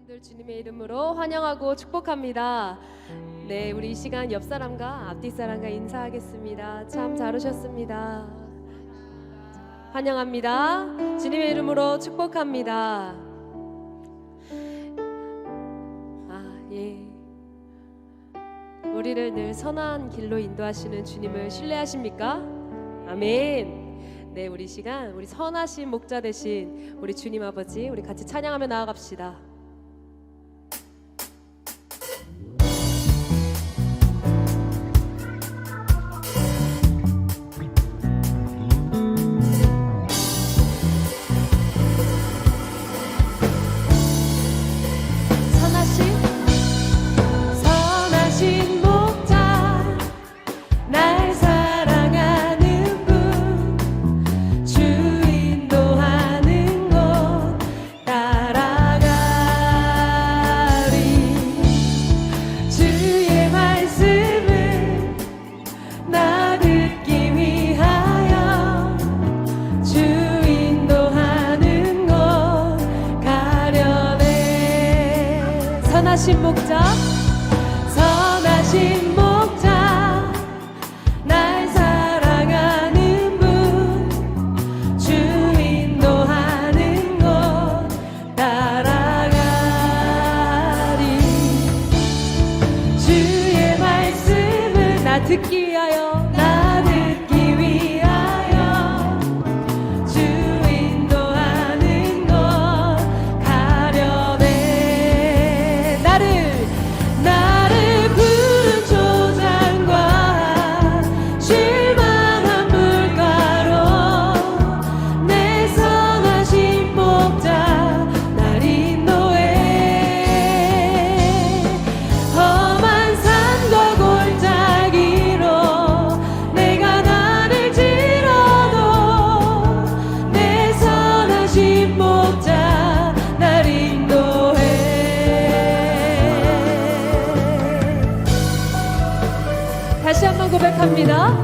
여러분들 주님의 이름으로 환영하고 축복합니다. 네, 우리 이 시간 옆 사람과 앞뒤 사람과 인사하겠습니다. 참 잘 오셨습니다. 환영합니다. 주님의 이름으로 축복합니다. 예. 우리를 늘 선한 길로 인도하시는 주님을 신뢰하십니까? 아멘. 네, 우리 시간 우리 선하신 목자 되신 우리 주님 아버지 우리 같이 찬양하며 나아갑시다. 선하신 목자 날 사랑하는 분 주 인도하는 곳 따라가리 주의 말씀을 나 듣기 위하여 주 인도하는 곳 가려네. 선하신 목자 선하신 목자 날 사랑하는 분 주 인도하는 곳 따라가리 주의 말씀을 나 듣기 위하여 주 인도하는 곳 가려네. 나를 푸른 초장과 실만한 물가로 내 선하신 목자 날 인도해. 험한 산과 골짜기로 내가 다닐지라도 내 선하신 목자 날 인도해. 다시 한번 고백합니다.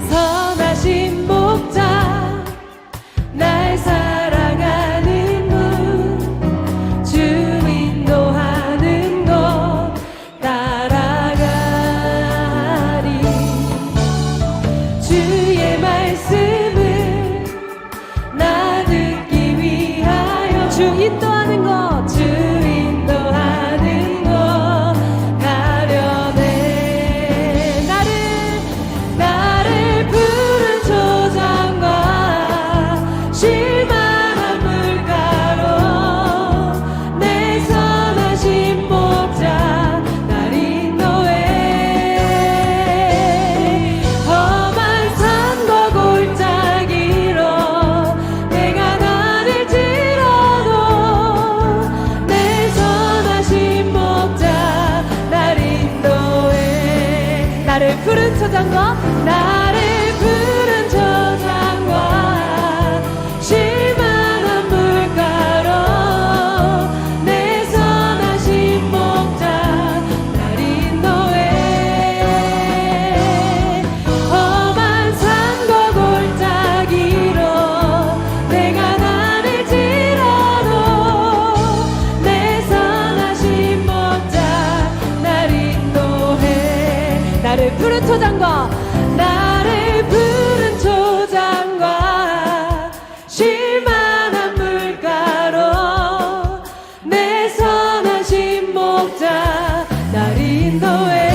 선하신 목자 날 사랑하는 분 주 인도하는 곳 따라가리 주의 말씀을 나 듣기 위하여 주 인도하는 곳 가려네. 나를 푸른 초장과 실만한 물가로 내 선하신 목자 날 인도해. 험한 산과 골짜기로 내가 다닐지라도 내 선하신 목자 날 인도해. 나를 푸른 초장과 실만한 물가로 내 선하신 목자 날 인도해. 험한 산과 골짜기로 내가 다닐지라도 내 선하신 목자 날 인도해. 나를 푸른 초장과 실만한 물가로 내 선하신 목자 날 인도해.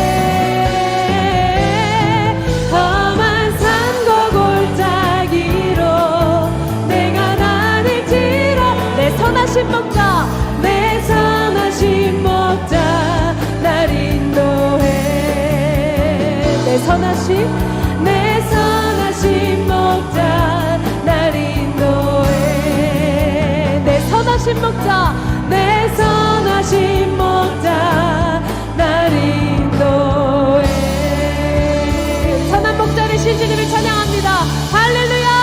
험한 산과 골짜기로 내가 다닐지라도 내 선하신 목자 날 인도해. 내 선하신 목자 날 인도해. 내 선하신 목자 날 인도해. 선한 목자 되신 주님을 찬양합니다. 할렐루야.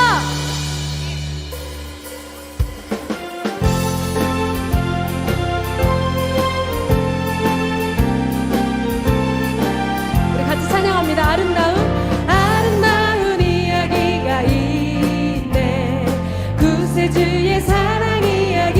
우리 같이 찬양합니다. 아름다운 이야기가 있네. 구세주의 사랑 이야기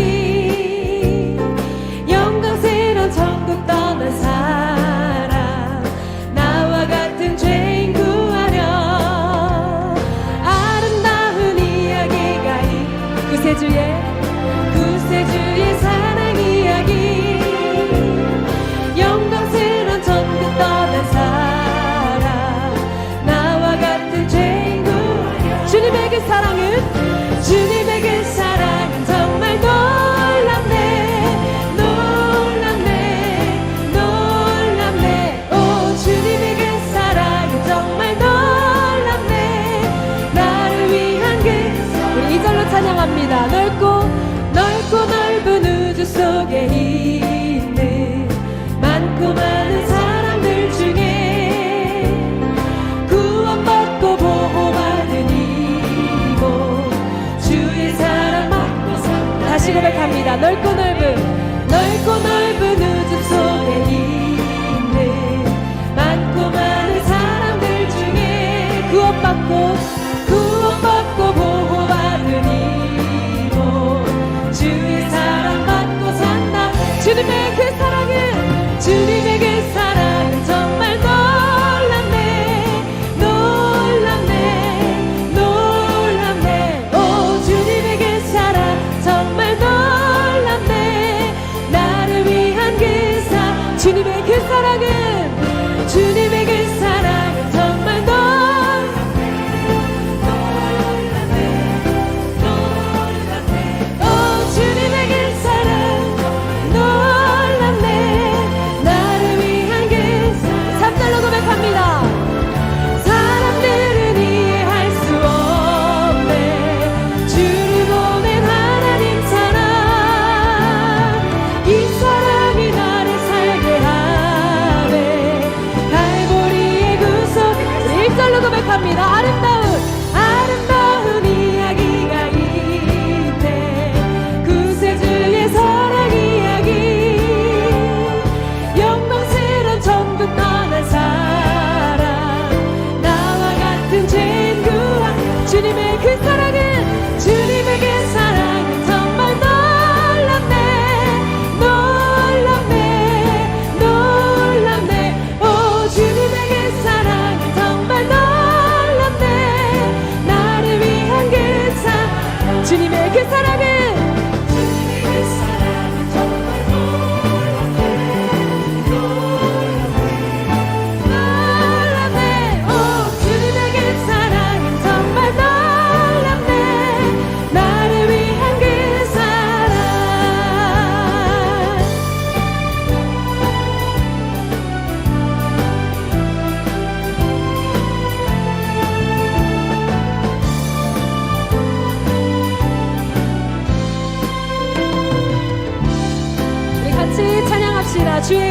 합니다. 주의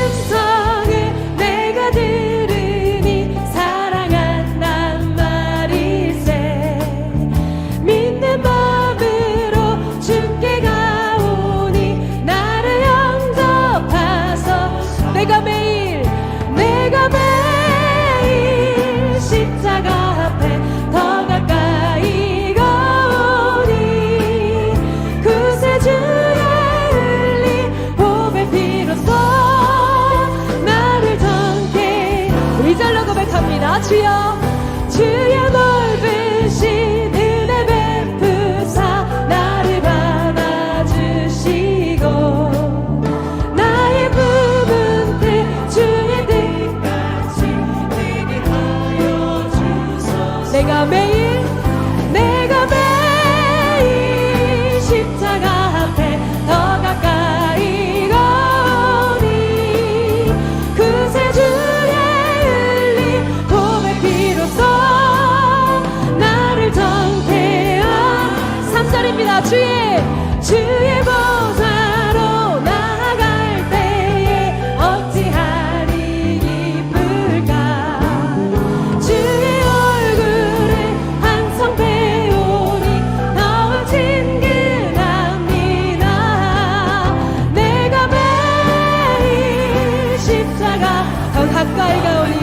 음성을 내가 들으니 사랑한단 말이세. 믿는 마음으로 주께 가오니 나를 영접하소. 내가 매일 십자가 앞에 더 가까이 가오니 구세주의 흘린 보배 피로써 나를 정케. 이 절로 고백합니다. 주여 주의 넓으신 은혜 베푸사 나를 안아주시고 나의 부문 뜻 주의 뜻같이 되게 하여 주소서. 내가 매일 십자가 앞에 더 가까이 가오니 구세주의 흘린 보배 피로써 나를 정케 하. 3절입니다. 주의 보좌로 나아갈 때에 어찌하리 기쁠까. 주의 얼굴을 항상 배우니 너무 친근합니다. 내가 매일 십자가 더 가까이 가오니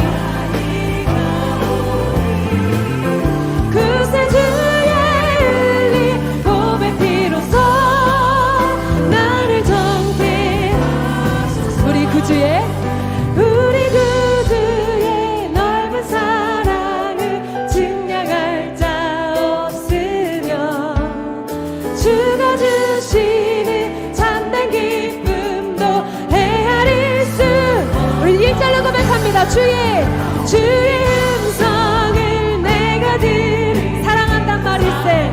구세주의 흘린 보배 피로써 나를 정케. 우리 구주의 넓은 사랑을 증량할 자 없으며 주가 주시는 참된 기쁨도 헤아릴 수. 우리 1절로 고백합니다. 주의 음성을 내가 사랑한단 말일세.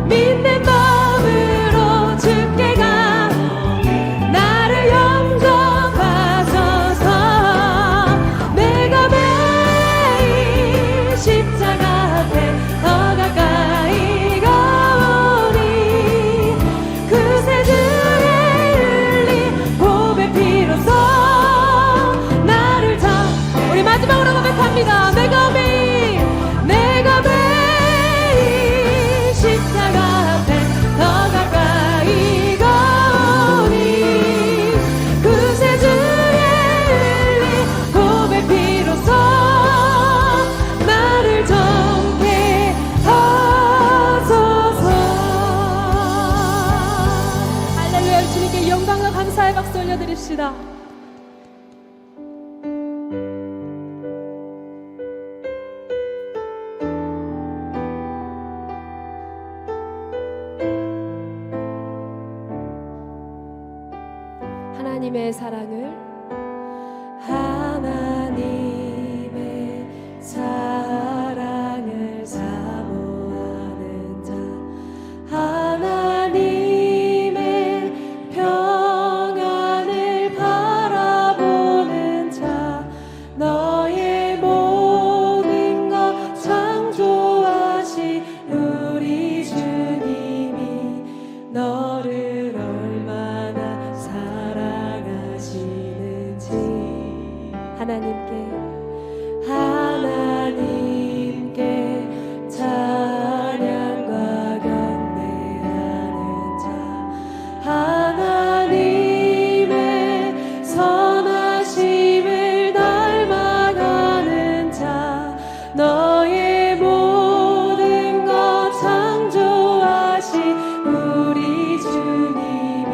믿는 마음으로 주께 가 나를 영접하소서. 내가 매일 십자가 앞에 더 가까이 가오니 구세주의 흘린 보배 피로써 나를 우리 마지막으로 고백합니다. 내가 매일 십자가 앞에 더 가까이 가오니 구세주의 흘린 보배 피로써 나를 정케 하소서. 할렐루야. 주님께 영광과 감사의 박수 올려드립시다. 하나님의 사랑을 사모하는 자 하나님의 평안을 바라보는 자 너의 모든 것 창조하신 우리 주님이 너를 얼마나 사랑하시는지. 하나님께 찬양과 경배하는 자 하나님의 선하심을 닮아가는 자 너의 모든 것 창조하신 우리 주님이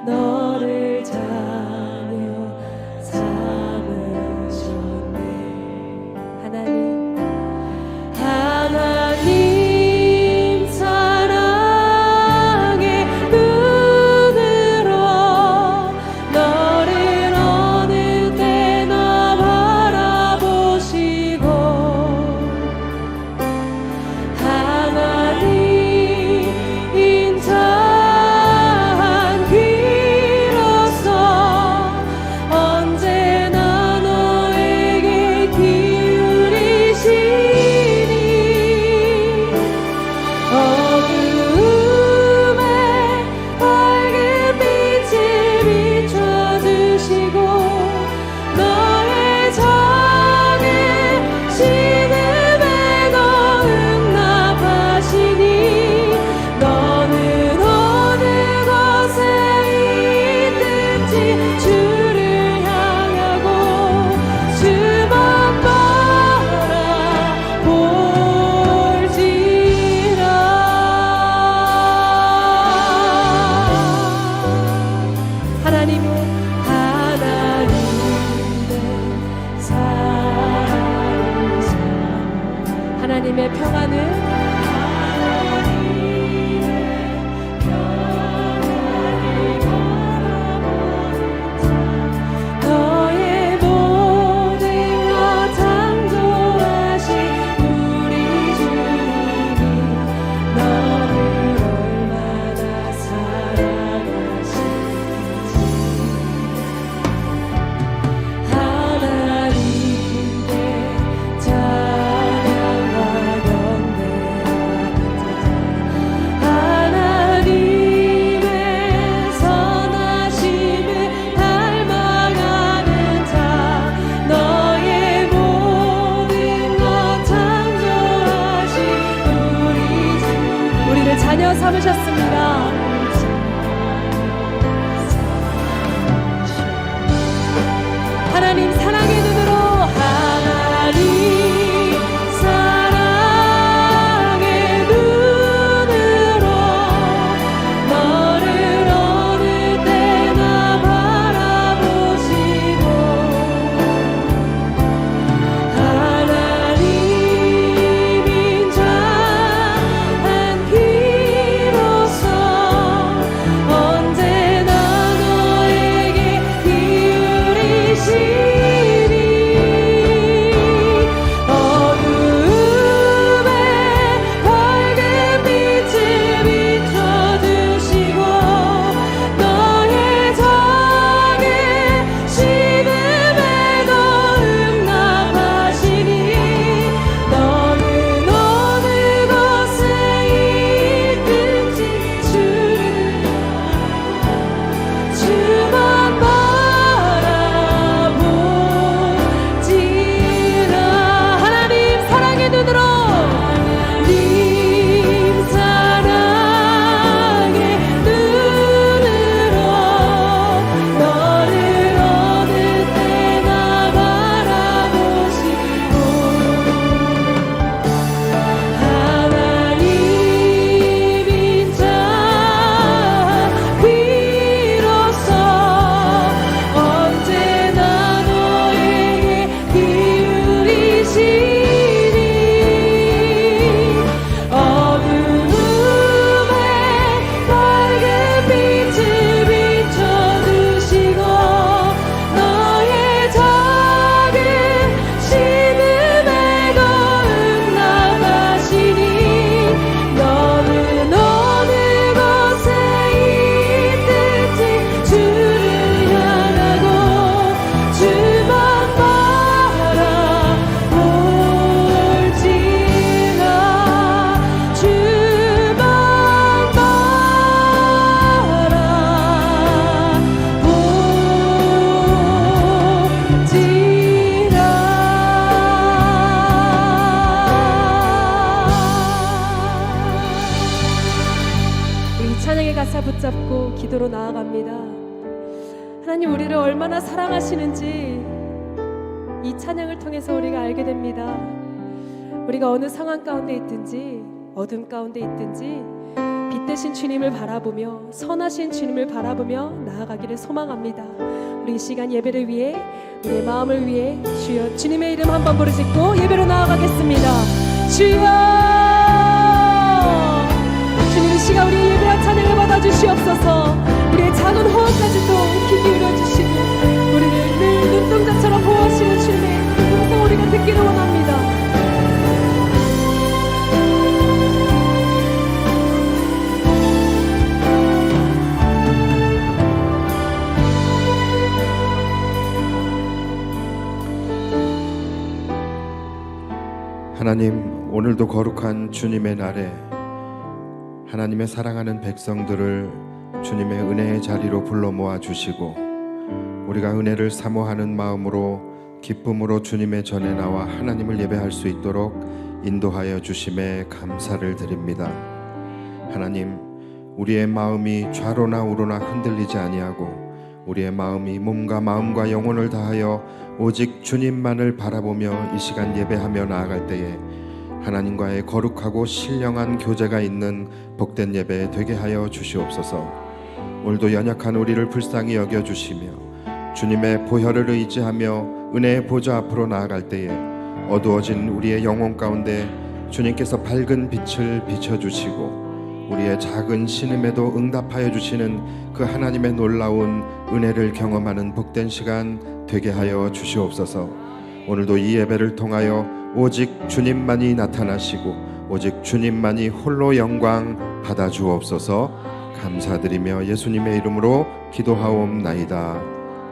너를 자녀 삼으셨네. 하나님 사랑의 눈으로 너를 어느 때나 바라보시고 하나님 인자한 귀로서 언제나 너에게 기울이시니 어두움 자녀 삼으셨습니다. 하나님 사랑의 눈으로 하나님 사랑의 눈으로 너를 어느 때나 바라보시고 하나님인 자 한 귀로서 언제나 너에게 기울이시니 가사 붙잡고 기도로 나아갑니다. 하나님 우리를 얼마나 사랑하시는지 이 찬양을 통해서 우리가 알게 됩니다. 우리가 어느 상황 가운데 있든지 어둠 가운데 있든지 빛 대신 주님을 바라보며 선하신 주님을 바라보며 나아가기를 소망합니다. 우리 이 시간 예배를 위해 우리의 마음을 위해 주여 주님의 이름 한번 부르짖고 예배로 나아가겠습니다. 주여 주님 이 시간 우리의 예배와 찬양을 받아주시옵소서. 우리의 작은 호흡까지도 귀 기울여주시고 우리를 늘 눈동자처럼 보호하시는 주님의 음성 우리가 듣기를 원합니다. 하나님, 오늘도 거룩한 주님의 날에 하나님의 사랑하는 백성들을 주님의 은혜의 자리로 불러 모아 주시고 우리가 은혜를 사모하는 마음으로 기쁨으로 주님의 전에 나와 하나님을 예배할 수 있도록 인도하여 주심에 감사를 드립니다. 하나님, 우리의 마음이 좌로나 우로나 흔들리지 아니하고 우리의 마음이 몸과 마음과 영혼을 다하여 오직 주님만을 바라보며 이 시간 예배하며 나아갈 때에 하나님과의 거룩하고 신령한 교제가 있는 복된 예배 되게 하여 주시옵소서. 오늘도 연약한 우리를 불쌍히 여겨주시며 주님의 보혈을 의지하며 은혜의 보좌 앞으로 나아갈 때에 어두워진 우리의 영혼 가운데 주님께서 밝은 빛을 비춰주시고 우리의 작은 신음에도 응답하여 주시는 그 하나님의 놀라운 은혜를 경험하는 복된 시간 되게 하여 주시옵소서. 오늘도 이 예배를 통하여 오직 주님만이 나타나시고 오직 주님만이 홀로 영광 받아 주옵소서. 감사드리며 예수님의 이름으로 기도하옵나이다.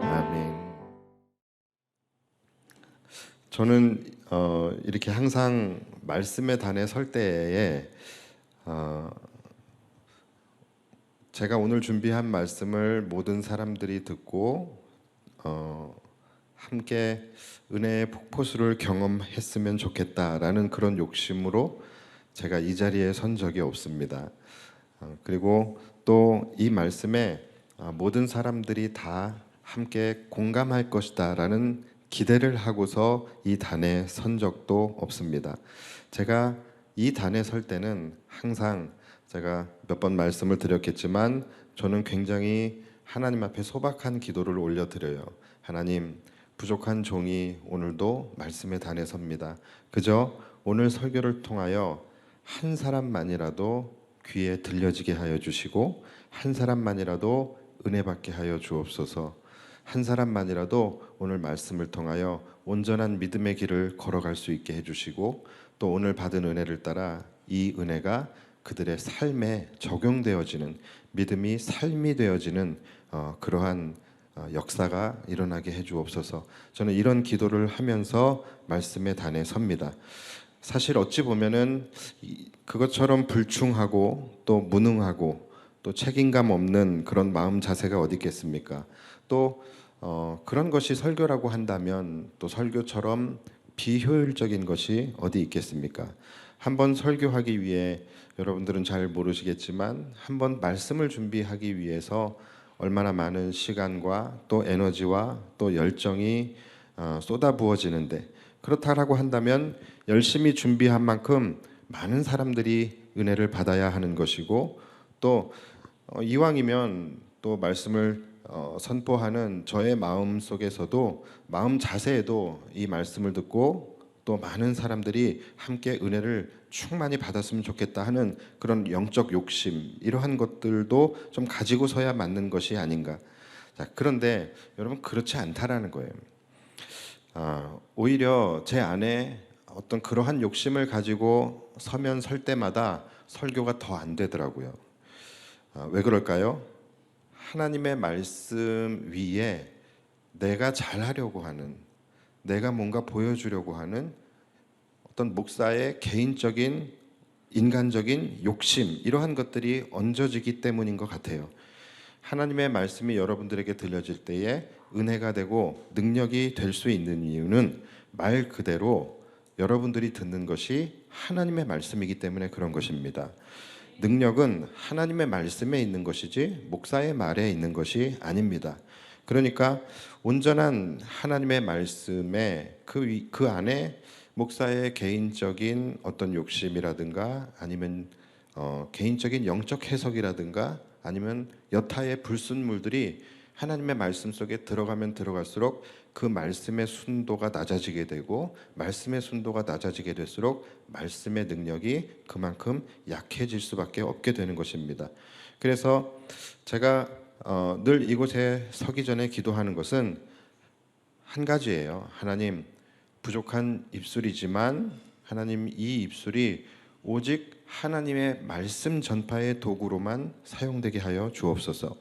아멘. 저는 이렇게 항상 말씀의 단에 설 때에 제가 오늘 준비한 말씀을 모든 사람들이 듣고 함께 은혜의 폭포수를 경험했으면 좋겠다라는 그런 욕심으로 제가 이 자리에 선 적이 없습니다. 그리고 또 이 말씀에 모든 사람들이 다 함께 공감할 것이다라는 기대를 하고서 이 단에 선 적도 없습니다. 제가 이 단에 설 때는 항상 제가 몇 번 말씀을 드렸겠지만 저는 굉장히 하나님 앞에 소박한 기도를 올려드려요. 하나님, 부족한 종이 오늘도 말씀의 단에 섭니다. 그저 오늘 설교를 통하여 한 사람만이라도 귀에 들려지게 하여 주시고 한 사람만이라도 은혜 받게 하여 주옵소서. 한 사람만이라도 오늘 말씀을 통하여 온전한 믿음의 길을 걸어갈 수 있게 해주시고 또 오늘 받은 은혜를 따라 이 은혜가 그들의 삶에 적용되어지는 믿음이 삶이 되어지는 그러한 역사가 일어나게 해주옵소서. 저는 이런 기도를 하면서 말씀의 단에 섭니다. 사실 어찌 보면은 그것처럼 불충하고 또 무능하고 또 책임감 없는 그런 마음 자세가 어디 있겠습니까? 또 그런 것이 설교라고 한다면 또 설교처럼 비효율적인 것이 어디 있겠습니까? 한번 설교하기 위해 여러분들은 잘 모르시겠지만 한번 말씀을 준비하기 위해서 얼마나 많은 시간과 또 에너지와 또 열정이 쏟아부어지는데 그렇다라고 한다면 열심히 준비한 만큼 많은 사람들이 은혜를 받아야 하는 것이고 또 이왕이면 또 말씀을 선포하는 저의 마음 속에서도 마음 자세에도 이 말씀을 듣고 또 많은 사람들이 함께 은혜를 충만히 받았으면 좋겠다 하는 그런 영적 욕심 이러한 것들도 좀 가지고서야 맞는 것이 아닌가. 자, 그런데 여러분 그렇지 않다라는 거예요. 오히려 제 안에 어떤 그러한 욕심을 가지고 서면 설 때마다 설교가 더 안 되더라고요. 왜 그럴까요? 하나님의 말씀 위에 내가 잘하려고 하는, 내가 뭔가 보여주려고 하는 어떤 목사의 개인적인 인간적인 욕심 이러한 것들이 얹어지기 때문인 것 같아요. 하나님의 말씀이 여러분들에게 들려질 때에 은혜가 되고 능력이 될 수 있는 이유는 말 그대로 여러분들이 듣는 것이 하나님의 말씀이기 때문에 그런 것입니다. 능력은 하나님의 말씀에 있는 것이지 목사의 말에 있는 것이 아닙니다. 그러니까 온전한 하나님의 말씀에 그 안에 목사의 개인적인 어떤 욕심이라든가 아니면 개인적인 영적 해석이라든가 아니면 여타의 불순물들이 하나님의 말씀 속에 들어가면 들어갈수록 그 말씀의 순도가 낮아지게 되고 말씀의 순도가 낮아지게 될수록 말씀의 능력이 그만큼 약해질 수밖에 없게 되는 것입니다. 그래서 제가 늘 이곳에 서기 전에 기도하는 것은 한 가지예요. 하나님, 부족한 입술이지만 하나님 이 입술이 오직 하나님의 말씀 전파의 도구로만 사용되게 하여 주옵소서.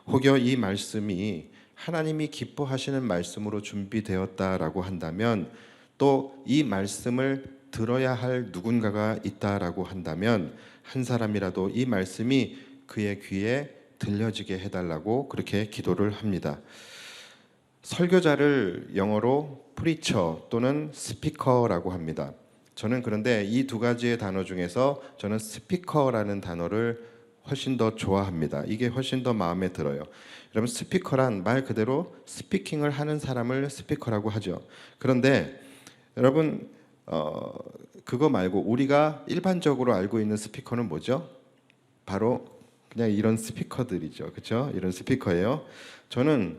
혹여 이 말씀이 하나님이 기뻐하시는 말씀으로 준비되었다라고 한다면 또 이 말씀을 들어야 할 누군가가 있다라고 한다면 한 사람이라도 이 말씀이 그의 귀에 들려지게 해달라고 그렇게 기도를 합니다. 설교자를 영어로 프리처 또는 스피커라고 합니다. 저는 그런데 이 두 가지의 단어 중에서 저는 스피커라는 단어를 훨씬 더 좋아합니다. 이게 훨씬 더 마음에 들어요. 여러분 스피커란 말 그대로 스피킹을 하는 사람을 스피커라고 하죠. 그런데 여러분 그거 말고 우리가 일반적으로 알고 있는 스피커는 뭐죠? 바로 그냥 이런 스피커들이죠. 그렇죠? 이런 스피커예요. 저는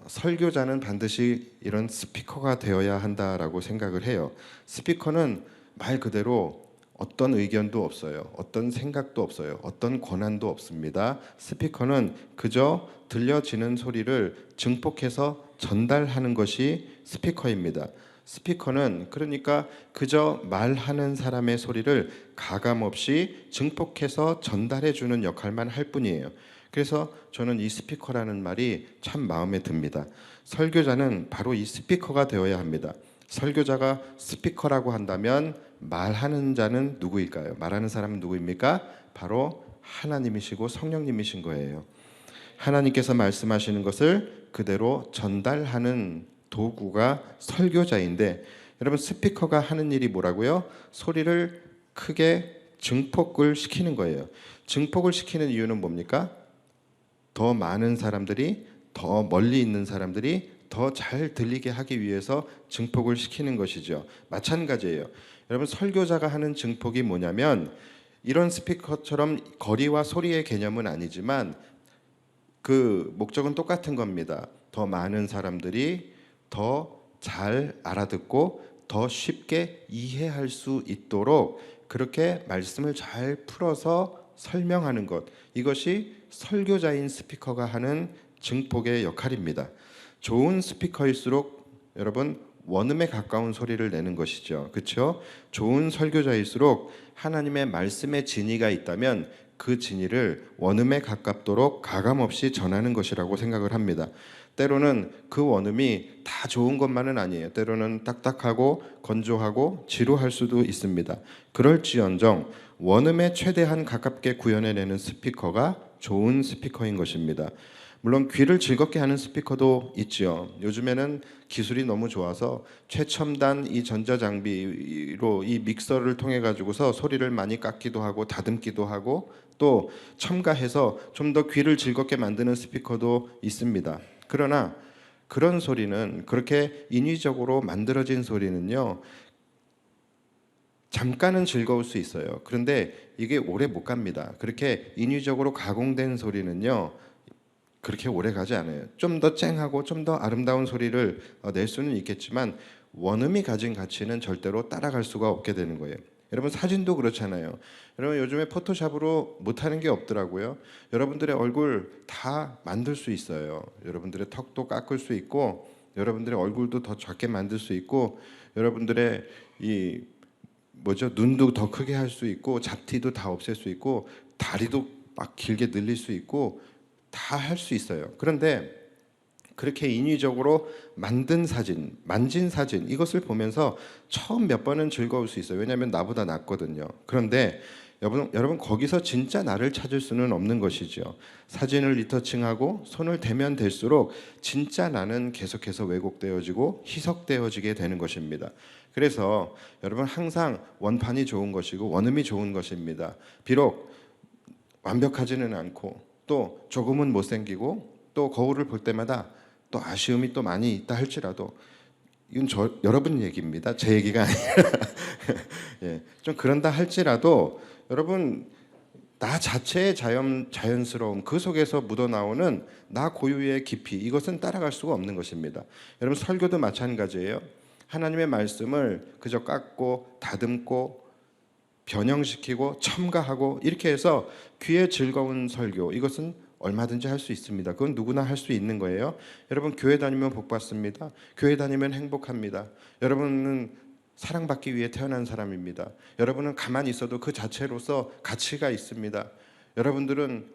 설교자는 반드시 이런 스피커가 되어야 한다라고 생각을 해요. 스피커는 말 그대로 어떤 의견도 없어요. 어떤 생각도 없어요. 어떤 권한도 없습니다. 스피커는 그저 들려지는 소리를 증폭해서 전달하는 것이 스피커입니다. 스피커는 그러니까 그저 말하는 사람의 소리를 가감없이 증폭해서 전달해 주는 역할만 할 뿐이에요. 그래서 저는 이 스피커라는 말이 참 마음에 듭니다. 설교자는 바로 이 스피커가 되어야 합니다. 설교자가 스피커라고 한다면 말하는 자는 누구일까요? 말하는 사람은 누구입니까? 바로 하나님이시고 성령님이신 거예요. 하나님께서 말씀하시는 것을 그대로 전달하는 도구가 설교자인데 여러분 스피커가 하는 일이 뭐라고요? 소리를 크게 증폭을 시키는 거예요. 증폭을 시키는 이유는 뭡니까? 더 많은 사람들이, 더 멀리 있는 사람들이 더 잘 들리게 하기 위해서 증폭을 시키는 것이죠. 마찬가지예요. 여러분, 설교자가 하는 증폭이 뭐냐면, 이런 스피커처럼 거리와 소리의 개념은 아니지만 그 목적은 똑같은 겁니다. 더 많은 사람들이 더 잘 알아듣고 더 쉽게 이해할 수 있도록 그렇게 말씀을 잘 풀어서 설명하는 것, 이것이 설교자인 스피커가 하는 증폭의 역할입니다. 좋은 스피커일수록 여러분 원음에 가까운 소리를 내는 것이죠. 그렇죠? 좋은 설교자일수록 하나님의 말씀의 진리가 있다면 그 진리를 원음에 가깝도록 가감없이 전하는 것이라고 생각을 합니다. 때로는 그 원음이 다 좋은 것만은 아니에요. 때로는 딱딱하고 건조하고 지루할 수도 있습니다. 그럴지언정 원음에 최대한 가깝게 구현해내는 스피커가 좋은 스피커인 것입니다. 물론 귀를 즐겁게 하는 스피커도 있죠. 요즘에는 기술이 너무 좋아서 최첨단 이 전자장비로 이 믹서를 통해 가지고서 소리를 많이 깎기도 하고 다듬기도 하고 또 첨가해서 좀 더 귀를 즐겁게 만드는 스피커도 있습니다. 그러나 그런 소리는, 그렇게 인위적으로 만들어진 소리는요, 잠깐은 즐거울 수 있어요. 그런데 이게 오래 못 갑니다. 그렇게 인위적으로 가공된 소리는요, 그렇게 오래 가지 않아요. 좀 더 쨍하고 좀 더 아름다운 소리를 낼 수는 있겠지만 원음이 가진 가치는 절대로 따라갈 수가 없게 되는 거예요. 여러분, 사진도 그렇잖아요. 여러분, 요즘에 포토샵으로 못하는 게 없더라고요. 여러분들의 얼굴 다 만들 수 있어요. 여러분들의 턱도 깎을 수 있고, 여러분들의 얼굴도 더 작게 만들 수 있고, 여러분들의 이 눈도 더 크게 할 수 있고, 잡티도 다 없앨 수 있고, 다리도 막 길게 늘릴 수 있고, 다 할 수 있어요. 그런데 그렇게 인위적으로 만든 사진, 만진 사진, 이것을 보면서 처음 몇 번은 즐거울 수 있어요. 왜냐하면 나보다 낫거든요. 그런데 여러분 거기서 진짜 나를 찾을 수는 없는 것이죠. 사진을 리터칭하고 손을 대면 될수록 진짜 나는 계속해서 왜곡되어지고 희석되어지게 되는 것입니다. 그래서 여러분, 항상 원판이 좋은 것이고 원음이 좋은 것입니다. 비록 완벽하지는 않고 또 조금은 못생기고 또 거울을 볼 때마다 또 아쉬움이 또 많이 있다 할지라도, 이건 여러분 얘기입니다. 제 얘기가 아니라 예, 좀 그런다 할지라도 여러분, 나 자체의 자연스러움, 그 속에서 묻어나오는 나 고유의 깊이, 이것은 따라갈 수가 없는 것입니다. 여러분, 설교도 마찬가지예요. 하나님의 말씀을 그저 깎고 다듬고 변형시키고 첨가하고 이렇게 해서 귀에 즐거운 설교, 이것은 얼마든지 할 수 있습니다. 그건 누구나 할 수 있는 거예요. 여러분, 교회 다니면 복 받습니다. 교회 다니면 행복합니다. 여러분은 사랑받기 위해 태어난 사람입니다. 여러분은 가만히 있어도 그 자체로서 가치가 있습니다. 여러분들은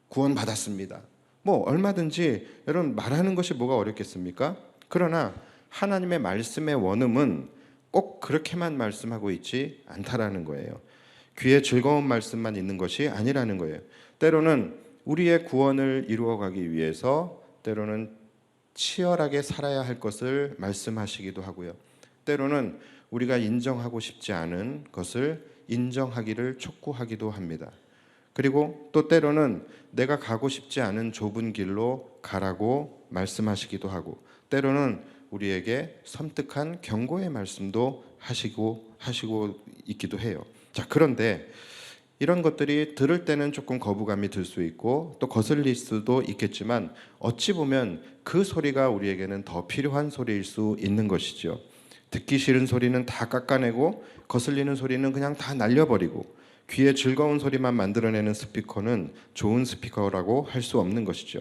구원받았습니다. 얼마든지 여러분 말하는 것이 뭐가 어렵겠습니까? 그러나 하나님의 말씀의 원음은 꼭 그렇게만 말씀하고 있지 않다라는 거예요. 귀에 즐거운 말씀만 있는 것이 아니라는 거예요. 때로는 우리의 구원을 이루어가기 위해서 때로는 치열하게 살아야 할 것을 말씀하시기도 하고요. 때로는 우리가 인정하고 싶지 않은 것을 인정하기를 촉구하기도 합니다. 그리고 또 때로는 내가 가고 싶지 않은 좁은 길로 가라고 말씀하시기도 하고, 때로는 우리에게 섬뜩한 경고의 말씀도 하시고 있기도 해요. 자, 그런데 이런 것들이 들을 때는 조금 거부감이 들 수 있고 또 거슬릴 수도 있겠지만, 어찌 보면 그 소리가 우리에게는 더 필요한 소리일 수 있는 것이죠. 듣기 싫은 소리는 다 깎아내고 거슬리는 소리는 그냥 다 날려버리고 귀에 즐거운 소리만 만들어내는 스피커는 좋은 스피커라고 할 수 없는 것이죠.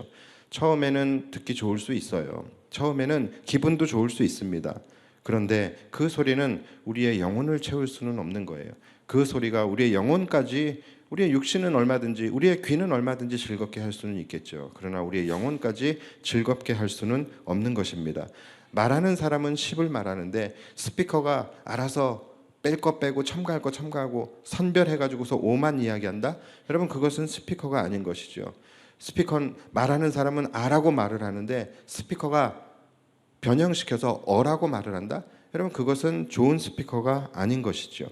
처음에는 듣기 좋을 수 있어요. 처음에는 기분도 좋을 수 있습니다. 그런데 그 소리는 우리의 영혼을 채울 수는 없는 거예요. 그 소리가 우리의 영혼까지, 우리의 육신은 얼마든지, 우리의 귀는 얼마든지 즐겁게 할 수는 있겠죠. 그러나 우리의 영혼까지 즐겁게 할 수는 없는 것입니다. 말하는 사람은 10을 말하는데 스피커가 알아서 뺄 거 빼고 첨가할 거 첨가하고 선별해가지고서 5만 이야기한다? 여러분, 그것은 스피커가 아닌 것이죠. 스피커는, 말하는 사람은 아라고 말을 하는데 스피커가 변형시켜서 어라고 말을 한다? 여러분, 그것은 좋은 스피커가 아닌 것이죠.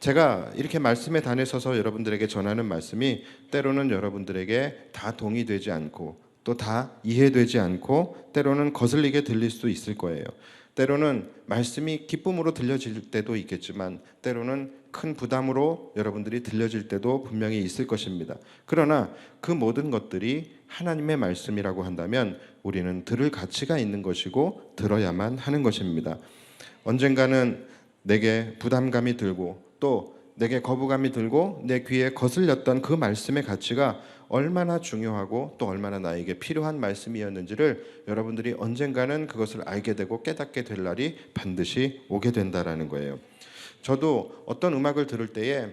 제가 이렇게 말씀에 단에 서서 여러분들에게 전하는 말씀이 때로는 여러분들에게 다 동의되지 않고 또 다 이해되지 않고 때로는 거슬리게 들릴 수도 있을 거예요. 때로는 말씀이 기쁨으로 들려질 때도 있겠지만 때로는 큰 부담으로 여러분들이 들려질 때도 분명히 있을 것입니다. 그러나 그 모든 것들이 하나님의 말씀이라고 한다면 우리는 들을 가치가 있는 것이고 들어야만 하는 것입니다. 언젠가는 내게 부담감이 들고 또 내게 거부감이 들고 내 귀에 거슬렸던 그 말씀의 가치가 얼마나 중요하고 또 얼마나 나에게 필요한 말씀이었는지를 여러분들이 언젠가는 그것을 알게 되고 깨닫게 될 날이 반드시 오게 된다라는 거예요. 저도 어떤 음악을 들을 때에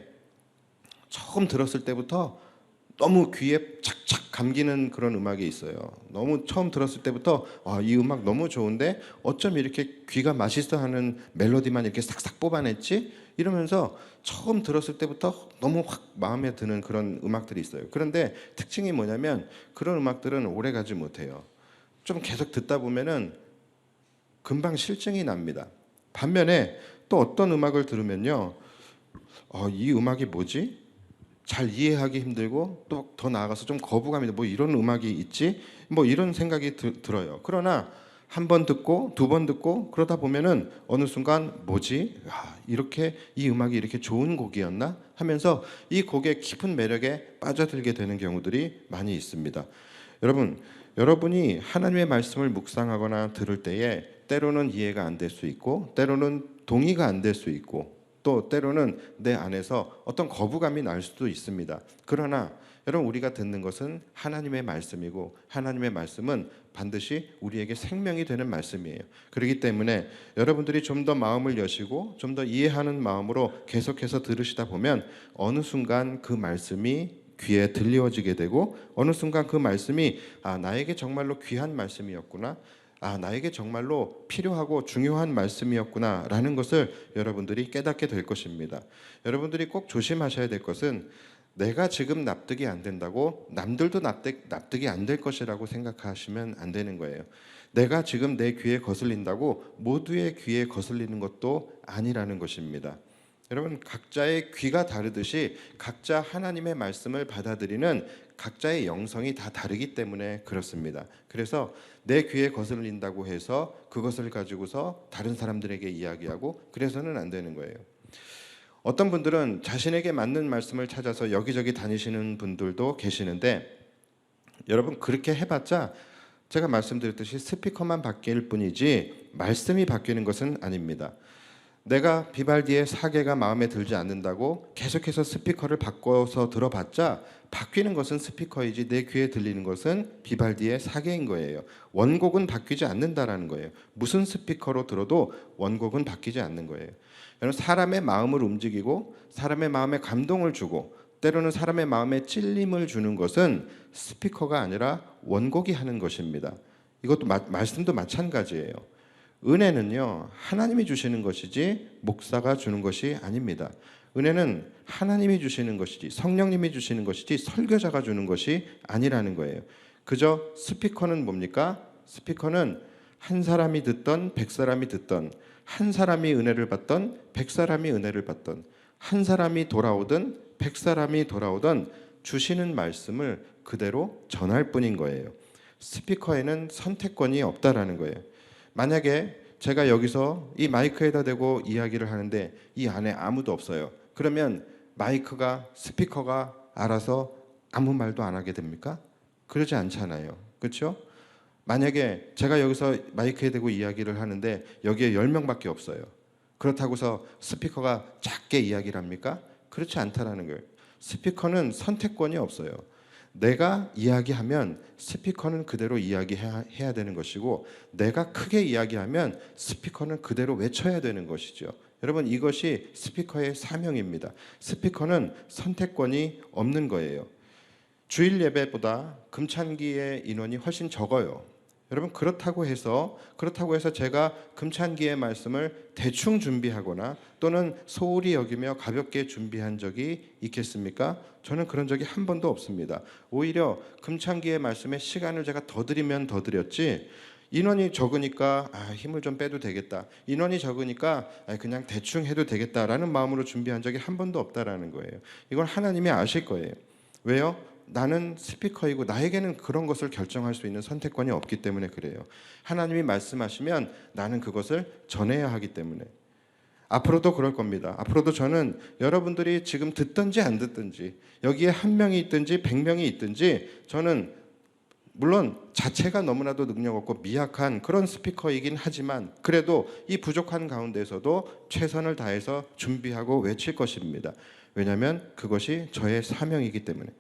처음 들었을 때부터 너무 귀에 착착 감기는 그런 음악이 있어요. 너무 처음 들었을 때부터 이 음악 너무 좋은데 어쩜 이렇게 귀가 맛있어하는 멜로디만 이렇게 싹싹 뽑아냈지? 이러면서 처음 들었을 때부터 너무 확 마음에 드는 그런 음악들이 있어요. 그런데 특징이 뭐냐면 그런 음악들은 오래 가지 못해요. 좀 계속 듣다 보면은 금방 실증이 납니다. 반면에 또 어떤 음악을 들으면요, 이 음악이 뭐지? 잘 이해하기 힘들고 또 더 나아가서 좀 거부감이 뭐 이런 음악이 있지? 뭐 이런 생각이 들어요. 그러나 한 번 듣고 두 번 듣고 그러다 보면은 어느 순간 뭐지? 이렇게 이 음악이 이렇게 좋은 곡이었나? 하면서 이 곡의 깊은 매력에 빠져들게 되는 경우들이 많이 있습니다. 여러분이 하나님의 말씀을 묵상하거나 들을 때에 때로는 이해가 안 될 수 있고 때로는 동의가 안 될 수 있고 또 때로는 내 안에서 어떤 거부감이 날 수도 있습니다. 그러나 여러분, 우리가 듣는 것은 하나님의 말씀이고 하나님의 말씀은 반드시 우리에게 생명이 되는 말씀이에요. 그렇기 때문에 여러분들이 좀 더 마음을 여시고 좀 더 이해하는 마음으로 계속해서 들으시다 보면 어느 순간 그 말씀이 귀에 들려지게 되고 어느 순간 그 말씀이 나에게 정말로 귀한 말씀이었구나, 나에게 정말로 필요하고 중요한 말씀이었구나 라는 것을 여러분들이 깨닫게 될 것입니다. 여러분들이 꼭 조심하셔야 될 것은 내가 지금 납득이 안 된다고 남들도 납득이 안 될 것이라고 생각하시면 안 되는 거예요. 내가 지금 내 귀에 거슬린다고 모두의 귀에 거슬리는 것도 아니라는 것입니다. 여러분, 각자의 귀가 다르듯이 각자 하나님의 말씀을 받아들이는 각자의 영성이 다 다르기 때문에 그렇습니다. 그래서 내 귀에 거슬린다고 해서 그것을 가지고서 다른 사람들에게 이야기하고 그래서는 안 되는 거예요. 어떤 분들은 자신에게 맞는 말씀을 찾아서 여기저기 다니시는 분들도 계시는데, 여러분, 그렇게 해봤자 제가 말씀드렸듯이 스피커만 바뀔 뿐이지 말씀이 바뀌는 것은 아닙니다. 내가 비발디의 사계가 마음에 들지 않는다고 계속해서 스피커를 바꿔서 들어봤자 바뀌는 것은 스피커이지 내 귀에 들리는 것은 비발디의 사계인 거예요. 원곡은 바뀌지 않는다라는 거예요. 무슨 스피커로 들어도 원곡은 바뀌지 않는 거예요. 여러분, 사람의 마음을 움직이고 사람의 마음에 감동을 주고 때로는 사람의 마음에 찔림을 주는 것은 스피커가 아니라 원곡이 하는 것입니다. 이것도 말씀도 마찬가지예요. 은혜는요, 하나님이 주시는 것이지 목사가 주는 것이 아닙니다. 은혜는 하나님이 주시는 것이지 성령님이 주시는 것이지 설교자가 주는 것이 아니라는 거예요. 그저 스피커는 뭡니까? 스피커는 한 사람이 듣던 100사람이 듣던, 한 사람이 은혜를 받던 100사람이 은혜를 받던, 한 사람이 돌아오든 100사람이 돌아오던 주시는 말씀을 그대로 전할 뿐인 거예요. 스피커에는 선택권이 없다라는 거예요. 만약에 제가 여기서 이 마이크에다 대고 이야기를 하는데 이 안에 아무도 없어요. 그러면 마이크가, 스피커가 알아서 아무 말도 안 하게 됩니까? 그러지 않잖아요. 그렇죠? 만약에 제가 여기서 마이크에 대고 이야기를 하는데 여기에 10명밖에 없어요. 그렇다고서 스피커가 작게 이야기를 합니까? 그렇지 않다라는 거예요. 스피커는 선택권이 없어요. 내가 이야기하면 스피커는 그대로 이야기해야 되는 것이고, 내가 크게 이야기하면 스피커는 그대로 외쳐야 되는 것이죠. 여러분, 이것이 스피커의 사명입니다. 스피커는 선택권이 없는 거예요. 주일 예배보다 금찬기의 인원이 훨씬 적어요. 여러분, 그렇다고 해서 제가 금찬기의 말씀을 대충 준비하거나 또는 소홀히 여기며 가볍게 준비한 적이 있겠습니까? 저는 그런 적이 한 번도 없습니다. 오히려 금찬기의 말씀에 시간을 제가 더 드리면 더 드렸지, 인원이 적으니까 힘을 좀 빼도 되겠다. 인원이 적으니까 그냥 대충 해도 되겠다라는 마음으로 준비한 적이 한 번도 없다라는 거예요. 이건 하나님이 아실 거예요. 왜요? 나는 스피커이고 나에게는 그런 것을 결정할 수 있는 선택권이 없기 때문에 그래요. 하나님이 말씀하시면 나는 그것을 전해야 하기 때문에. 앞으로도 그럴 겁니다. 앞으로도 저는 여러분들이 지금 듣든지 안 듣든지 여기에 한 명이 있든지 100명이 있든지 저는 물론 자체가 너무나도 능력 없고 미약한 그런 스피커이긴 하지만 그래도 이 부족한 가운데서도 최선을 다해서 준비하고 외칠 것입니다. 왜냐하면 그것이 저의 사명이기 때문에.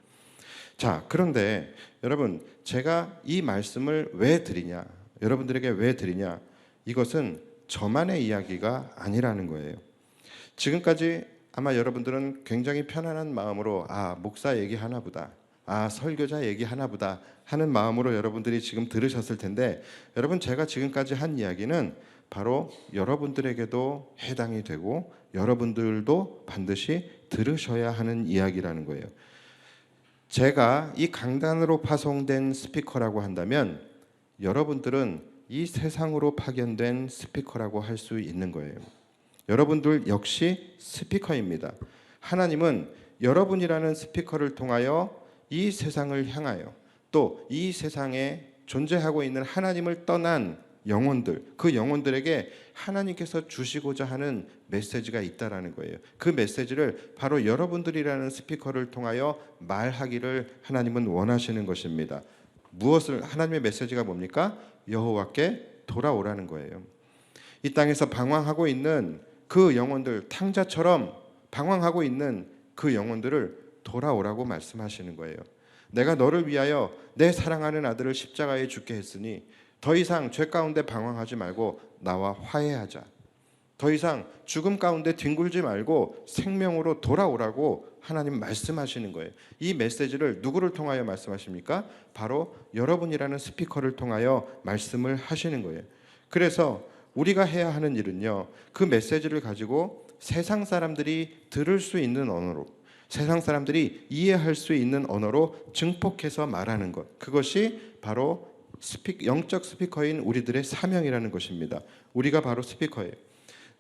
자, 그런데 여러분, 제가 이 말씀을 왜 드리냐? 여러분들에게 왜 드리냐? 이것은 저만의 이야기가 아니라는 거예요. 지금까지 아마 여러분들은 굉장히 편안한 마음으로 목사 얘기하나 보다. 설교자 얘기하나 보다 하는 마음으로 여러분들이 지금 들으셨을 텐데 여러분, 제가 지금까지 한 이야기는 바로 여러분들에게도 해당이 되고 여러분들도 반드시 들으셔야 하는 이야기라는 거예요. 제가 이 강단으로 파송된 스피커라고 한다면 여러분들은 이 세상으로 파견된 스피커라고 할 수 있는 거예요. 여러분들 역시 스피커입니다. 하나님은 여러분이라는 스피커를 통하여 이 세상을 향하여 또 이 세상에 존재하고 있는 하나님을 떠난 영혼들, 그 영혼들에게 하나님께서 주시고자 하는 메시지가 있다라는 거예요. 그 메시지를 바로 여러분들이라는 스피커를 통하여 말하기를 하나님은 원하시는 것입니다. 무엇을, 하나님의 메시지가 뭡니까? 여호와께 돌아오라는 거예요. 이 땅에서 방황하고 있는 그 영혼들, 탕자처럼 방황하고 있는 그 영혼들을 돌아오라고 말씀하시는 거예요. 내가 너를 위하여 내 사랑하는 아들을 십자가에 죽게 했으니 더 이상 죄 가운데 방황하지 말고 나와 화해하자. 더 이상 죽음 가운데 뒹굴지 말고 생명으로 돌아오라고 하나님 말씀하시는 거예요. 이 메시지를 누구를 통하여 말씀하십니까? 바로 여러분이라는 스피커를 통하여 말씀을 하시는 거예요. 그래서 우리가 해야 하는 일은요, 그 메시지를 가지고 세상 사람들이 들을 수 있는 언어로, 세상 사람들이 이해할 수 있는 언어로 증폭해서 말하는 것, 그것이 바로 영적 스피커인 우리들의 사명이라는 것입니다. 우리가 바로 스피커예요.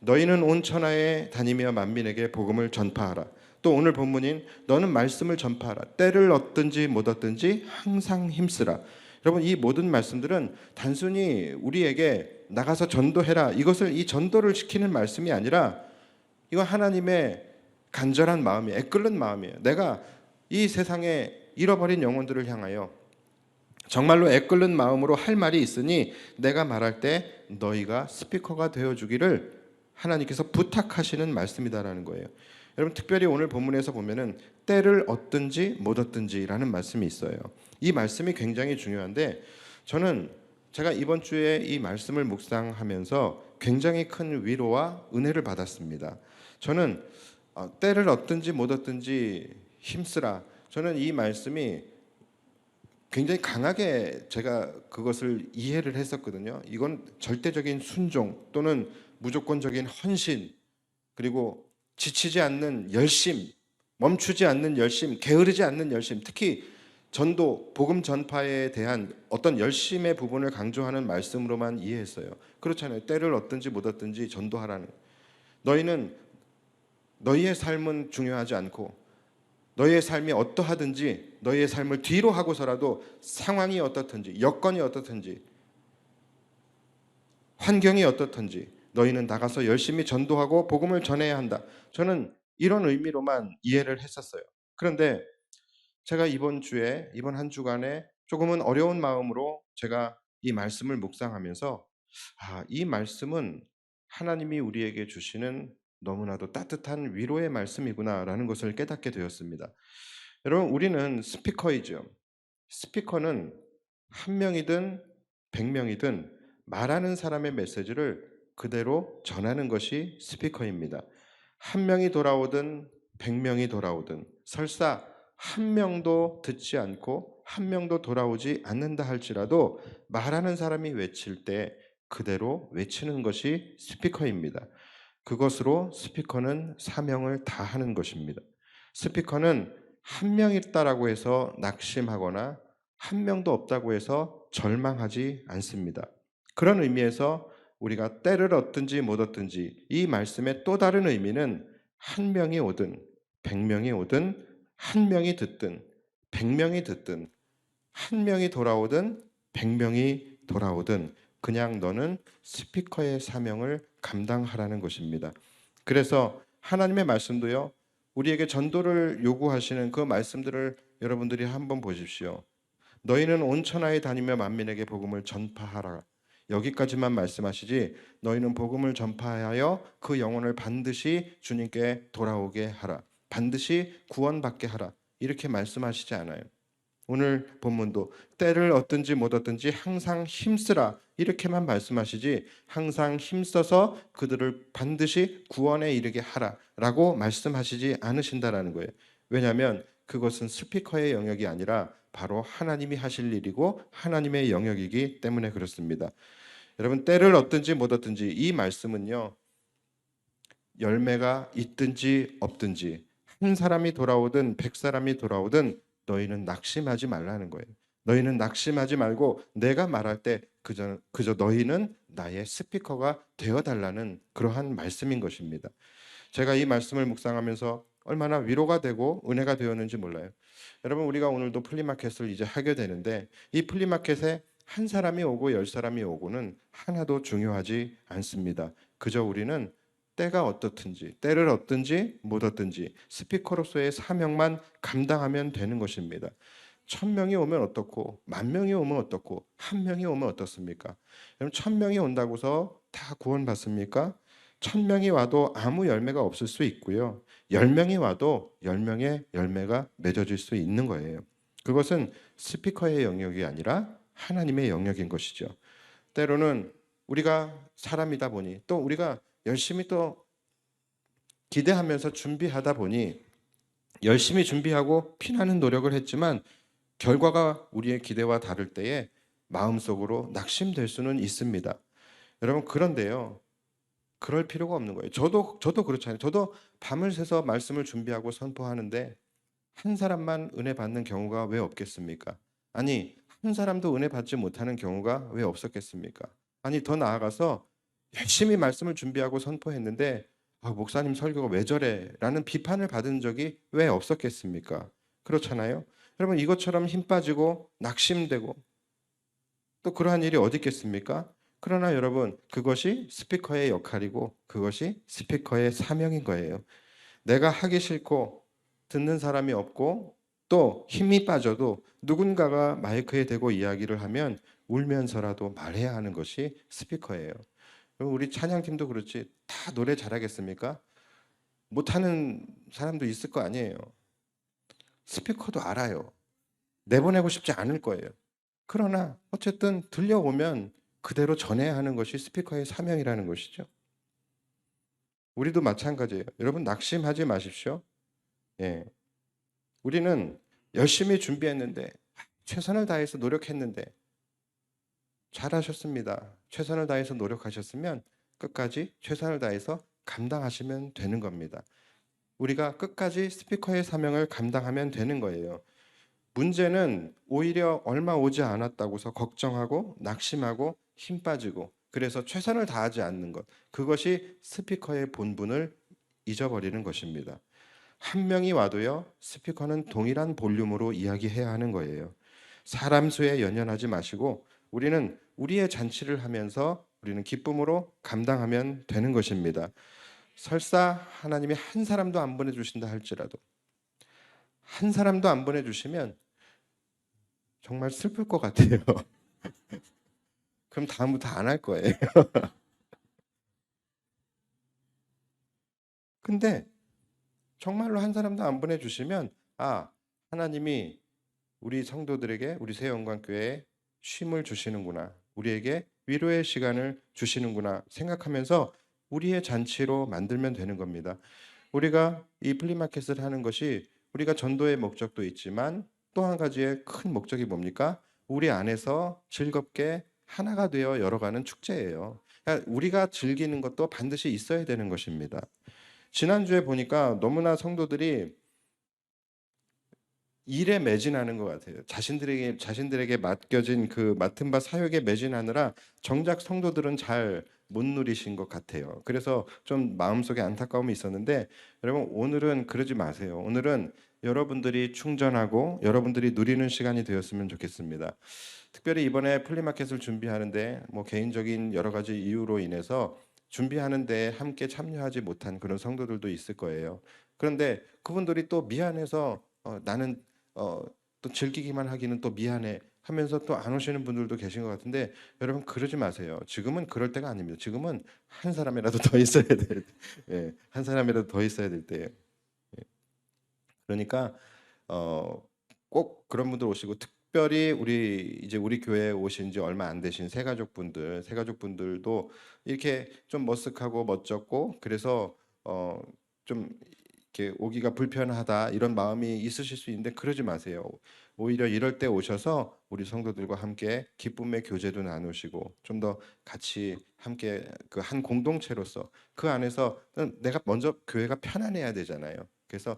너희는 온 천하에 다니며 만민에게 복음을 전파하라. 또 오늘 본문인 너는 말씀을 전파하라. 때를 얻든지 못 얻든지 항상 힘쓰라. 여러분, 이 모든 말씀들은 단순히 우리에게 나가서 전도해라, 이 전도를 시키는 말씀이 아니라 이건 하나님의 간절한 마음이에요. 애끓는 마음이에요. 내가 이 세상에 잃어버린 영혼들을 향하여 정말로 애끓는 마음으로 할 말이 있으니 내가 말할 때 너희가 스피커가 되어주기를 하나님께서 부탁하시는 말씀이다라는 거예요. 여러분, 특별히 오늘 본문에서 보면은 때를 얻든지 못 얻든지라는 말씀이 있어요. 이 말씀이 굉장히 중요한데 저는 제가 이번 주에 이 말씀을 묵상하면서 굉장히 큰 위로와 은혜를 받았습니다. 저는 때를 얻든지 못 얻든지 힘쓰라. 저는 이 말씀이 굉장히 강하게 제가 그것을 이해를 했었거든요. 이건 절대적인 순종 또는 무조건적인 헌신, 그리고 지치지 않는 열심, 멈추지 않는 열심, 게으르지 않는 열심, 특히 전도, 복음 전파에 대한 어떤 열심의 부분을 강조하는 말씀으로만 이해했어요. 그렇잖아요. 때를 얻든지 못 얻든지 전도하라는. 너희는 너희의 삶은 중요하지 않고 너희의 삶이 어떠하든지 너희의 삶을 뒤로 하고서라도 상황이 어떻든지 여건이 어떻든지 환경이 어떻든지 너희는 나가서 열심히 전도하고 복음을 전해야 한다. 저는 이런 의미로만 이해를 했었어요. 그런데 제가 이번 한 주간에 조금은 어려운 마음으로 제가 이 말씀을 묵상하면서 이 말씀은 하나님이 우리에게 주시는 너무나도 따뜻한 위로의 말씀이구나라는 것을 깨닫게 되었습니다. 여러분, 우리는 스피커이죠. 스피커는 한 명이든 100명이든 말하는 사람의 메시지를 그대로 전하는 것이 스피커입니다. 한 명이 돌아오든 100명이 돌아오든 설사 한 명도 듣지 않고 한 명도 돌아오지 않는다 할지라도 말하는 사람이 외칠 때 그대로 외치는 것이 스피커입니다. 그것으로 스피커는 사명을 다하는 것입니다. 스피커는 한 명 있다라고 해서 낙심하거나 한 명도 없다고 해서 절망하지 않습니다. 그런 의미에서 우리가 때를 얻든지 못 얻든지 이 말씀의 또 다른 의미는 한 명이 오든 100명이 오든 한 명이 듣든 100명이 듣든 한 명이 돌아오든 100명이 돌아오든 그냥 너는 스피커의 사명을 감당하라는 것입니다. 그래서 하나님의 말씀도요. 우리에게 전도를 요구하시는 그 말씀들을 여러분들이 한번 보십시오. 너희는 온 천하에 다니며 만민에게 복음을 전파하라. 여기까지만 말씀하시지 너희는 복음을 전파하여 그 영혼을 반드시 주님께 돌아오게 하라. 반드시 구원받게 하라. 이렇게 말씀하시지 않아요. 오늘 본문도 때를 얻든지 못 얻든지 항상 힘쓰라 이렇게만 말씀하시지 항상 힘써서 그들을 반드시 구원에 이르게 하라라고 말씀하시지 않으신다라는 거예요. 왜냐하면 그것은 스피커의 영역이 아니라 바로 하나님이 하실 일이고 하나님의 영역이기 때문에 그렇습니다. 여러분 때를 얻든지 못 얻든지 이 말씀은요. 열매가 있든지 없든지 한 사람이 돌아오든 100사람이 돌아오든 너희는 낙심하지 말라는 거예요. 너희는 낙심하지 말고 내가 말할 때 그저 너희는 나의 스피커가 되어달라는 그러한 말씀인 것입니다. 제가 이 말씀을 묵상하면서 얼마나 위로가 되고 은혜가 되었는지 몰라요. 여러분 우리가 오늘도 플리마켓을 이제 하게 되는데 이 플리마켓에 한 사람이 오고 10사람이 오고는 하나도 중요하지 않습니다. 그저 우리는 때가 어떻든지 때를 얻든지 못 얻든지 스피커로서의 사명만 감당하면 되는 것입니다. 1000명이 오면 어떻고 10,000명이 오면 어떻고 1명이 오면 어떻습니까? 여러분 1000명이 온다고서 다 구원받습니까? 1000명이 와도 아무 열매가 없을 수 있고요. 10명이 와도 10명의 열매가 맺어질 수 있는 거예요. 그것은 스피커의 영역이 아니라 하나님의 영역인 것이죠. 때로는 우리가 사람이다 보니 또 우리가 열심히 또 기대하면서 준비하다 보니 열심히 준비하고 피나는 노력을 했지만 결과가 우리의 기대와 다를 때에 마음속으로 낙심될 수는 있습니다. 여러분 그런데요. 그럴 필요가 없는 거예요. 저도 그렇잖아요. 저도 밤을 새서 말씀을 준비하고 선포하는데 한 사람만 은혜 받는 경우가 왜 없겠습니까? 아니, 한 사람도 은혜 받지 못하는 경우가 왜 없었겠습니까? 아니, 더 나아가서 열심히 말씀을 준비하고 선포했는데 목사님 설교가 왜 저래? 라는 비판을 받은 적이 왜 없었겠습니까? 그렇잖아요. 여러분 이것처럼 힘 빠지고 낙심되고 또 그러한 일이 어디 있겠습니까? 그러나 여러분 그것이 스피커의 역할이고 그것이 스피커의 사명인 거예요. 내가 하기 싫고 듣는 사람이 없고 또 힘이 빠져도 누군가가 마이크에 대고 이야기를 하면 울면서라도 말해야 하는 것이 스피커예요. 우리 찬양팀도 그렇지 다 노래 잘하겠습니까? 못하는 사람도 있을 거 아니에요. 스피커도 알아요. 내보내고 싶지 않을 거예요. 그러나 어쨌든 들려오면 그대로 전해야 하는 것이 스피커의 사명이라는 것이죠. 우리도 마찬가지예요. 여러분 낙심하지 마십시오. 예. 우리는 열심히 준비했는데 최선을 다해서 노력했는데 잘하셨습니다. 최선을 다해서 노력하셨으면 끝까지 최선을 다해서 감당하시면 되는 겁니다. 우리가 끝까지 스피커의 사명을 감당하면 되는 거예요. 문제는 오히려 얼마 오지 않았다고서 걱정하고 낙심하고 힘 빠지고 그래서 최선을 다하지 않는 것. 그것이 스피커의 본분을 잊어버리는 것입니다. 한 명이 와도요. 스피커는 동일한 볼륨으로 이야기해야 하는 거예요. 사람 수에 연연하지 마시고 우리는 우리의 잔치를 하면서 우리는 기쁨으로 감당하면 되는 것입니다. 설사 하나님이 한 사람도 안 보내주신다 할지라도 한 사람도 안 보내주시면 정말 슬플 것 같아요. 그럼 다음부터 안 할 거예요. 근데 정말로 한 사람도 안 보내주시면 하나님이 우리 성도들에게 우리 새영광교회에 쉼을 주시는구나. 우리에게 위로의 시간을 주시는구나 생각하면서 우리의 잔치로 만들면 되는 겁니다. 우리가 이 플리마켓을 하는 것이 우리가 전도의 목적도 있지만 또 한 가지의 큰 목적이 뭡니까? 우리 안에서 즐겁게 하나가 되어 열어가는 축제예요. 그러니까 우리가 즐기는 것도 반드시 있어야 되는 것입니다. 지난주에 보니까 너무나 성도들이 일에 매진하는 것 같아요. 자신들에게 맡겨진 그 맡은 바 사역에 매진하느라 정작 성도들은 잘 못 누리신 것 같아요. 그래서 좀 마음속에 안타까움이 있었는데 여러분 오늘은 그러지 마세요. 오늘은 여러분들이 충전하고 여러분들이 누리는 시간이 되었으면 좋겠습니다. 특별히 이번에 플리마켓을 준비하는데 뭐 개인적인 여러 가지 이유로 인해서 준비하는데 함께 참여하지 못한 그런 성도들도 있을 거예요. 그런데 그분들이 또 미안해서 나는 또 즐기기만 하기는 또 미안해 하면서 또 안 오시는 분들도 계신 것 같은데 여러분 그러지 마세요. 지금은 그럴 때가 아닙니다. 지금은 한 사람이라도 더 있어야 될 예, 한 사람이라도 더 있어야 될 때예요. 예. 그러니까 어, 꼭 그런 분들 오시고 특별히 우리 교회에 오신 지 얼마 안 되신 새가족분들도 이렇게 좀 머쓱하고 멋졌고 그래서 좀 이렇게 오기가 불편하다 이런 마음이 있으실 수 있는데 그러지 마세요. 오히려 이럴 때 오셔서 우리 성도들과 함께 기쁨의 교제도 나누시고 좀 더 같이 함께 그 한 공동체로서 그 안에서 내가 먼저 교회가 편안해야 되잖아요. 그래서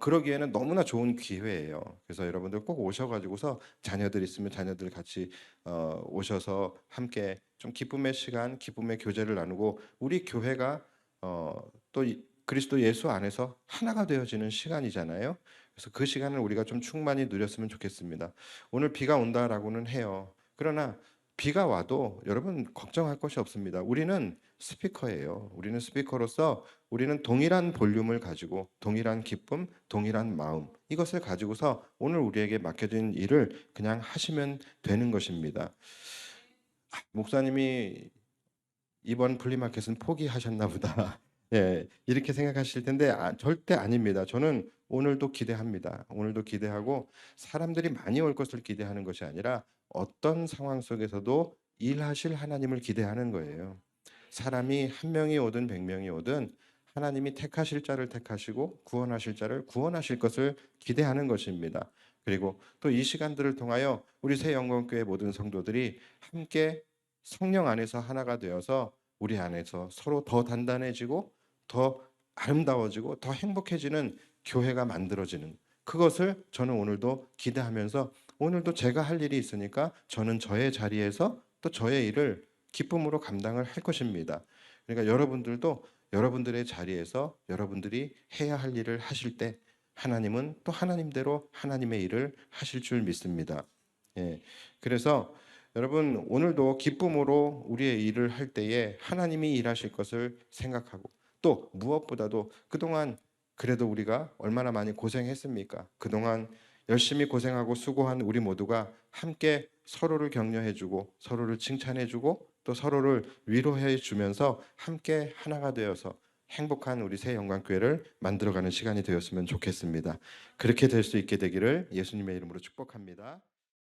그러기에는 너무나 좋은 기회예요. 그래서 여러분들 꼭 오셔가지고서 자녀들 있으면 자녀들 같이 오셔서 함께 좀 기쁨의 시간, 기쁨의 교제를 나누고 우리 교회가 또 그리스도 예수 안에서 하나가 되어지는 시간이잖아요. 그래서 그 시간을 우리가 좀 충만히 누렸으면 좋겠습니다. 오늘 비가 온다라고는 해요. 그러나 비가 와도 여러분 걱정할 것이 없습니다. 우리는 스피커예요. 우리는 스피커로서 우리는 동일한 볼륨을 가지고 동일한 기쁨, 동일한 마음 이것을 가지고서 오늘 우리에게 맡겨진 일을 그냥 하시면 되는 것입니다. 목사님이 이번 플리마켓은 포기하셨나 보다. 예, 이렇게 생각하실 텐데 절대 아닙니다. 저는 오늘도 기대합니다. 오늘도 기대하고 사람들이 많이 올 것을 기대하는 것이 아니라 어떤 상황 속에서도 일하실 하나님을 기대하는 거예요. 사람이 한 명이 오든 100명이 오든 하나님이 택하실 자를 택하시고 구원하실 자를 구원하실 것을 기대하는 것입니다. 그리고 또 이 시간들을 통하여 우리 새 영광교회 모든 성도들이 함께 성령 안에서 하나가 되어서 우리 안에서 서로 더 단단해지고 더 아름다워지고 더 행복해지는 교회가 만들어지는 그것을 저는 오늘도 기대하면서 오늘도 제가 할 일이 있으니까 저는 저의 자리에서 또 저의 일을 기쁨으로 감당을 할 것입니다. 그러니까 여러분들도 여러분들의 자리에서 여러분들이 해야 할 일을 하실 때 하나님은 또 하나님대로 하나님의 일을 하실 줄 믿습니다. 예. 그래서 여러분 오늘도 기쁨으로 우리의 일을 할 때에 하나님이 일하실 것을 생각하고 또 무엇보다도 그동안 그래도 우리가 얼마나 많이 고생했습니까? 그동안 열심히 고생하고 수고한 우리 모두가 함께 서로를 격려해주고 서로를 칭찬해주고 또 서로를 위로해 주면서 함께 하나가 되어서 행복한 우리 새 영광교회를 만들어가는 시간이 되었으면 좋겠습니다. 그렇게 될 수 있게 되기를 예수님의 이름으로 축복합니다.